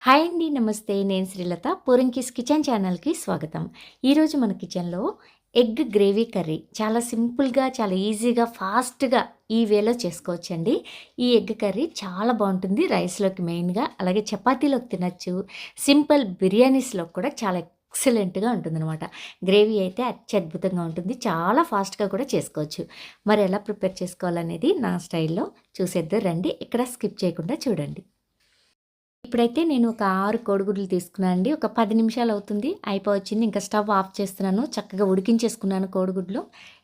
Hi అండి, నమస్తే. నేను శ్రీలత. పూరింకీస్ కిచెన్ ఛానల్కి స్వాగతం. ఈరోజు మన కిచెన్లో ఎగ్ గ్రేవీ కర్రీ చాలా సింపుల్గా, చాలా ఈజీగా, ఫాస్ట్గా ఈ వేలో చేసుకోవచ్చండి. ఈ ఎగ్ కర్రీ చాలా బాగుంటుంది. రైస్లోకి మెయిన్గా, అలాగే చపాతీలోకి తినచ్చు. సింపుల్ బిర్యానీస్లో కూడా చాలా ఎక్సలెంట్గా ఉంటుందన్నమాట. గ్రేవీ అయితే అత్యద్భుతంగా ఉంటుంది. చాలా ఫాస్ట్గా కూడా చేసుకోవచ్చు. మరి ఎలా ప్రిపేర్ చేసుకోవాలనేది నా స్టైల్లో చూసేద్దాం రండి. ఇక్కడ స్కిప్ చేయకుండా చూడండి. ఇప్పుడైతే నేను ఒక 6 కోడిగుడ్లు తీసుకున్నాను అండి. ఒక 10 నిమిషాలు అవుతుంది, అయిపోవచ్చింది. ఇంకా స్టవ్ ఆఫ్ చేస్తున్నాను. చక్కగా ఉడికించేసుకున్నాను కోడిగుడ్లు.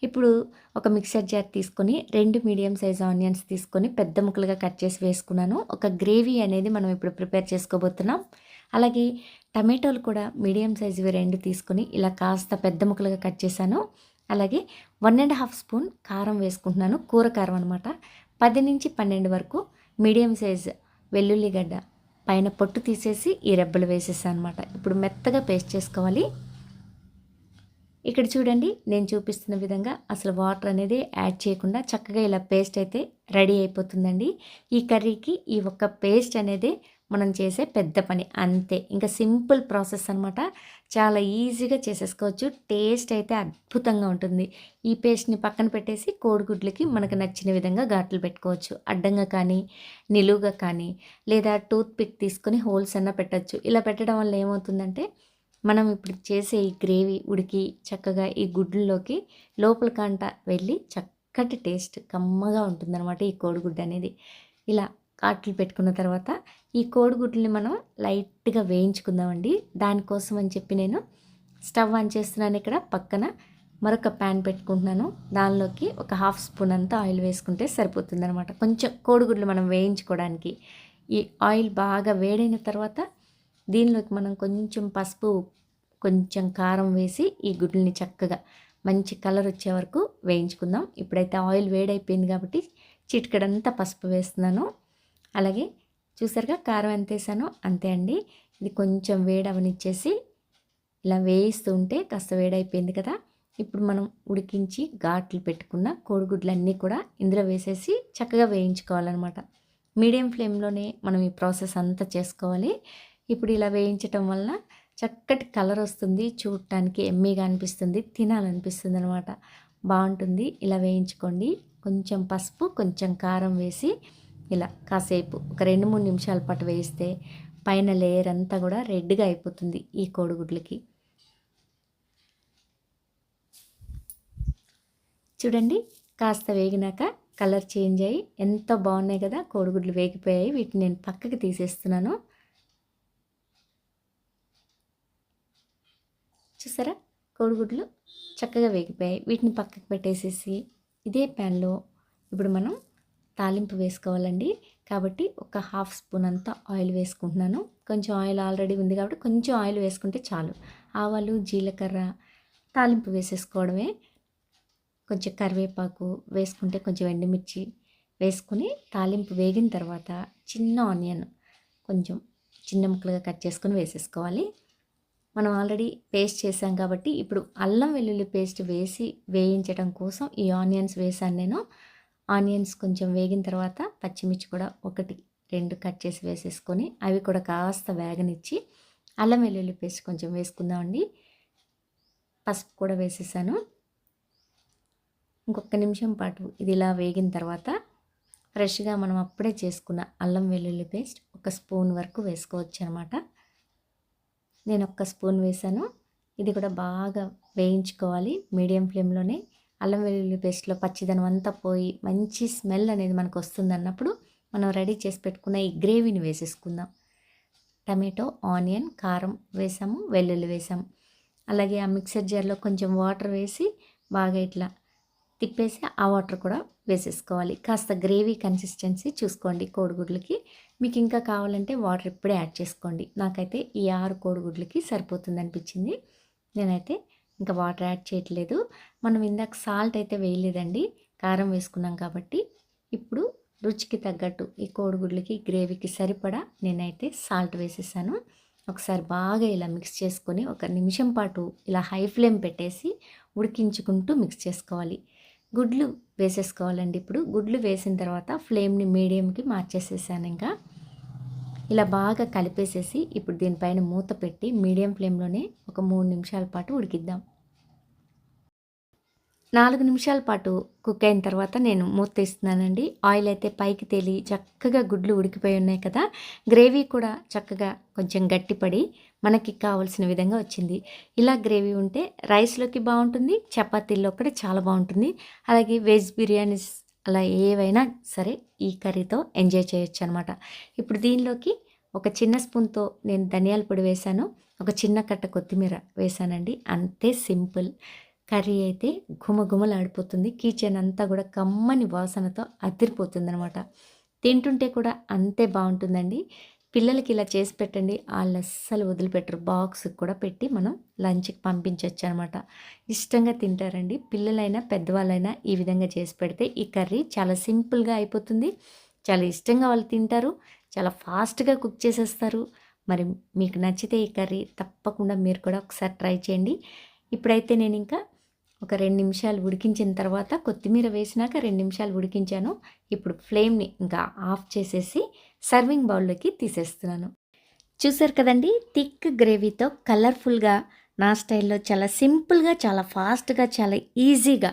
ఇప్పుడు ఒక మిక్సర్ జార్ తీసుకొని 2 మీడియం సైజ్ ఆనియన్స్ తీసుకొని పెద్ద ముక్కలుగా కట్ చేసి వేసుకున్నాను. ఒక గ్రేవీ అనేది మనం ఇప్పుడు ప్రిపేర్ చేసుకోబోతున్నాం. అలాగే టమాటోలు కూడా మీడియం సైజువి 2 తీసుకొని ఇలా కాస్త పెద్ద ముక్కలుగా కట్ చేశాను. అలాగే 1½ స్పూన్ కారం వేసుకుంటున్నాను. కూర కారం అనమాట. 10 నుంచి 12 వరకు మీడియం సైజ్ వెల్లుల్లిగడ్డ పైన పొట్టు తీసేసి ఈ రెబ్బలు వేసేసాను అనమాట. ఇప్పుడు మెత్తగా పేస్ట్ చేసుకోవాలి. ఇక్కడ చూడండి, నేను చూపిస్తున్న విధంగా అసలు వాటర్ అనేది యాడ్ చేయకుండా చక్కగా ఇలా పేస్ట్ అయితే రెడీ అయిపోతుందండి. ఈ కర్రీకి ఈ ఒక్క పేస్ట్ అనేది మనం చేసే పెద్ద పని, అంతే. ఇంకా సింపుల్ ప్రాసెస్ అనమాట. చాలా ఈజీగా చేసేసుకోవచ్చు. టేస్ట్ అయితే అద్భుతంగా ఉంటుంది. ఈ పేస్ట్ని పక్కన పెట్టేసి కోడిగుడ్లకి మనకు నచ్చిన విధంగా ఘాట్లు పెట్టుకోవచ్చు. అడ్డంగా కానీ, నిలువుగా కానీ, లేదా టూత్ పిక్ తీసుకొని హోల్స్ అన్న పెట్టచ్చు. ఇలా పెట్టడం వల్ల ఏమవుతుందంటే మనం ఇప్పుడు చేసే ఈ గ్రేవీ ఉడికి చక్కగా ఈ గుడ్లలోకి లోపలికంట వెళ్ళి చక్కటి టేస్ట్ కమ్మగా ఉంటుందన్నమాట ఈ కోడిగుడ్డు అనేది. ఇలా కాట్లు పెట్టుకున్న తర్వాత ఈ కోడిగుడ్లని మనం లైట్గా వేయించుకుందామండి. దానికోసం అని చెప్పి నేను స్టవ్ ఆన్ చేస్తున్నాను. ఇక్కడ పక్కన మరొక ప్యాన్ పెట్టుకుంటున్నాను. దానిలోకి ఒక 1/2 స్పూన్ అంతా ఆయిల్ వేసుకుంటే సరిపోతుందన్నమాట. కొంచెం కోడిగుడ్లు మనం వేయించుకోవడానికి. ఈ ఆయిల్ బాగా వేడైన తర్వాత దీనిలోకి మనం కొంచెం పసుపు, కొంచెం కారం వేసి ఈ గుడ్లని చక్కగా మంచి కలర్ వచ్చే వరకు వేయించుకుందాం. ఇప్పుడైతే ఆయిల్ వేడైపోయింది కాబట్టి చిటికెడంతా పసుపు వేస్తున్నాను. అలాగే చూసారుగా కారం ఎంత వేసానో అంతే అండి. ఇది కొంచెం వేడవనిచ్చేసి ఇలా వేయిస్తూ ఉంటే కాస్త వేడైపోయింది కదా. ఇప్పుడు మనం ఉడికించి ఘాట్లు పెట్టుకున్న కోడిగుడ్లన్నీ కూడా ఇందులో వేసేసి చక్కగా వేయించుకోవాలన్నమాట. మీడియం ఫ్లేమ్లోనే మనం ఈ ప్రాసెస్ అంతా చేసుకోవాలి. ఇప్పుడు ఇలా వేయించటం వల్ల చక్కటి కలర్ వస్తుంది, చూడటానికి ఎమ్మీగా అనిపిస్తుంది, తినాలనిపిస్తుంది అనమాట. బాగుంటుంది. ఇలా వేయించుకోండి. కొంచెం పసుపు, కొంచెం కారం వేసి ఇలా కాసేపు ఒక 2-3 నిమిషాల పాటు వేయిస్తే పైన లేయర్ అంతా కూడా రెడ్గా అయిపోతుంది ఈ కోడిగుడ్లకి. చూడండి, కాస్త వేగినాక కలర్ చేంజ్ అయ్యి ఎంత బాగున్నాయి కదా. కోడిగుడ్లు వేగిపోయాయి. వీటిని నేను పక్కకి తీసేస్తున్నాను. చూసారా, కోడిగుడ్లు చక్కగా వేగిపోయాయి. వీటిని పక్కకు పెట్టేసేసి ఇదే ప్యాన్లో ఇప్పుడు మనం తాలింపు వేసుకోవాలండి. కాబట్టి ఒక 1/2 స్పూన్ అంతా ఆయిల్ వేసుకుంటున్నాను. కొంచెం ఆయిల్ ఆల్రెడీ ఉంది కాబట్టి కొంచెం ఆయిల్ వేసుకుంటే చాలు. ఆవాలు, జీలకర్ర తాలింపు వేసేసుకోవడమే. కొంచెం కరివేపాకు వేసుకుంటే, కొంచెం ఎండుమిర్చి వేసుకుని తాలింపు వేగిన తర్వాత చిన్న ఆనియన్ కొంచెం చిన్న ముక్కలుగా కట్ చేసుకొని వేసేసుకోవాలి. మనం ఆల్రెడీ పేస్ట్ చేసాం కాబట్టి ఇప్పుడు అల్లం వెల్లుల్లి పేస్ట్ వేసి వేయించడం కోసం ఈ ఆనియన్స్ వేసాను నేను. ఆనియన్స్ కొంచెం వేగిన తర్వాత పచ్చిమిర్చి కూడా 1-2 కట్ చేసి వేసేసుకొని అవి కూడా కాస్త వేగనిచ్చి అల్లం వెల్లుల్లి పేస్ట్ కొంచెం వేసుకుందామండి. పసుపు కూడా వేసేసాను. ఇంకొక నిమిషం పాటు ఇది ఇలా వేగిన తర్వాత ఫ్రెష్గా మనం అప్పుడే చేసుకున్న అల్లం వెల్లుల్లి పేస్ట్ 1 స్పూన్ వరకు వేసుకోవచ్చు అనమాట. నేను 1 స్పూన్ వేసాను. ఇది కూడా బాగా వేయించుకోవాలి మీడియం ఫ్లేమ్లోనే. అల్లం వెల్లుల్లి పేస్ట్లో పచ్చిదనం అంతా పోయి మంచి స్మెల్ అనేది మనకు వస్తుందన్నప్పుడు మనం రెడీ చేసి పెట్టుకున్న ఈ గ్రేవీని వేసేసుకుందాం. టమాటో, ఆనియన్, కారం వేసాము, వెల్లుల్లి వేసాము. అలాగే ఆ మిక్సర్ జార్లో కొంచెం వాటర్ వేసి బాగా ఇట్లా తిప్పేసి ఆ వాటర్ కూడా వేసేసుకోవాలి. కాస్త గ్రేవీ కన్సిస్టెన్సీ చూసుకోండి కోడిగుడ్లకి. మీకు ఇంకా కావాలంటే వాటర్ ఇప్పుడే యాడ్ చేసుకోండి. నాకైతే ఈ 6 కోడిగుడ్లకి సరిపోతుంది అనిపించింది. నేనైతే ఇంకా వాటర్ యాడ్ చేయట్లేదు. మనం ఇందాక సాల్ట్ అయితే వేయలేదండి, కారం వేసుకున్నాం కాబట్టి. ఇప్పుడు రుచికి తగ్గట్టు ఈ కోడిగుడ్లకి గ్రేవీకి సరిపడా నేనైతే సాల్ట్ వేసేసాను. ఒకసారి బాగా ఇలా మిక్స్ చేసుకొని 1 నిమిషం పాటు ఇలా హై ఫ్లేమ్ పెట్టేసి ఉడికించుకుంటూ మిక్స్ చేసుకోవాలి. గుడ్లు వేసేసుకోవాలండి. ఇప్పుడు గుడ్లు వేసిన తర్వాత ఫ్లేమ్ని మీడియంకి మార్చేసేసాను. ఇంకా ఇలా బాగా కలిపేసేసి ఇప్పుడు దీనిపైన మూత పెట్టి మీడియం ఫ్లేమ్లోనే ఒక 3 నిమిషాల పాటు ఉడికిద్దాం. 4 నిమిషాల పాటు కుక్ అయిన తర్వాత నేను మూత తీస్తున్నానండి. ఆయిల్ అయితే పైకి తేలి చక్కగా గుడ్లు ఉడికిపోయి ఉన్నాయి కదా! గ్రేవీ కూడా చక్కగా కొంచెం గట్టిపడి మనకి కావాల్సిన విధంగా వచ్చింది. ఇలా గ్రేవీ ఉంటే రైస్‌లోకి బావుంటుంది, చపాతీల్లో కూడా చాలా బావుంటుంది. అలాగే వెజ్ బిర్యానీస్ అలా ఏవైనా సరే ఈ కర్రీతో ఎంజాయ్ చేయొచ్చనమాట. ఇప్పుడు దీనిలోకి ఒక చిన్న స్పూన్‌తో నేను ధనియాల పొడి వేశాను. ఒక చిన్న కట్ట కొత్తిమీర వేశానండి. అంతే సింపుల్. కర్రీ అయితే ఘుమఘుమలాడిపోతుంది. కిచెన్ అంతా కూడా కమ్మని వాసనతో అదిరిపోతుందనమాట. తింటుంటే కూడా అంతే బావుంటుందండి. పిల్లలకి ఇలా చేసి పెట్టండి. ఆళ్ళస్సలు వదిలిపెట్టరు. బాక్స్‌కి కూడా పెట్టి మనం లంచ్‌కి పంపించొచ్చనమాట. ఇష్టంగా తింటారండి. పిల్లలైనా, పెద్దవాళ్ళైనా ఈ విధంగా చేసి పెడితే ఈ కర్రీ చాలా సింపుల్‌గా అయిపోతుంది. చాలా ఇష్టంగా వాళ్ళు తింటారు. చాలా ఫాస్ట్‌గా కుక్ చేసేస్తారు. మరి మీకు నచ్చితే ఈ కర్రీ తప్పకుండా మీరు కూడా ఒకసారి ట్రై చేయండి. ఇప్పుడైతే నేనింకా ఒక 2 నిమిషాలు ఉడికించిన తర్వాత కొత్తిమీర వేసినాక 2 నిమిషాలు ఉడికించాను. ఇప్పుడు ఫ్లేమ్‌ని ఇంకా ఆఫ్ చేసేసి సర్వింగ్ బౌల్‌లోకి తీసేస్తున్నాను. చూసారు కదండీ! థిక్ గ్రేవీతో కలర్‌ఫుల్‌గా నా స్టైల్‌లో చాలా సింపుల్‌గా, చాలా ఫాస్ట్‌గా, చాలా ఈజీగా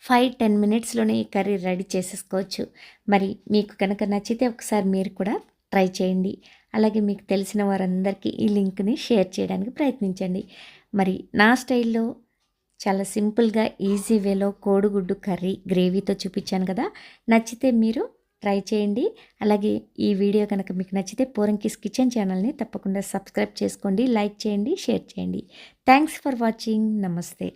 5, 10 మినిట్స్‌లోనే ఈ కర్రీ రెడీ చేసేసుకోవచ్చు. మరి మీకు కనుక నచ్చితే ఒకసారి మీరు కూడా ట్రై చేయండి. అలాగే మీకు తెలిసిన వారందరికీ ఈ లింక్‌ని షేర్ చేయడానికి ప్రయత్నించండి. మరి నా స్టైల్‌లో చాలా సింపుల్‌గా ఈజీ వేలో కోడిగుడ్డు కర్రీ గ్రేవీతో చూపించాను కదా! నచ్చితే మీరు ట్రై చేయండి. అలాగే ఈ వీడియో కనుక మీకు నచ్చితే పోరంకిస్ కిచెన్ ఛానల్‌ని తప్పకుండా సబ్స్క్రైబ్ చేసుకోండి, లైక్ చేయండి, షేర్ చేయండి. Thanks for watching. నమస్తే.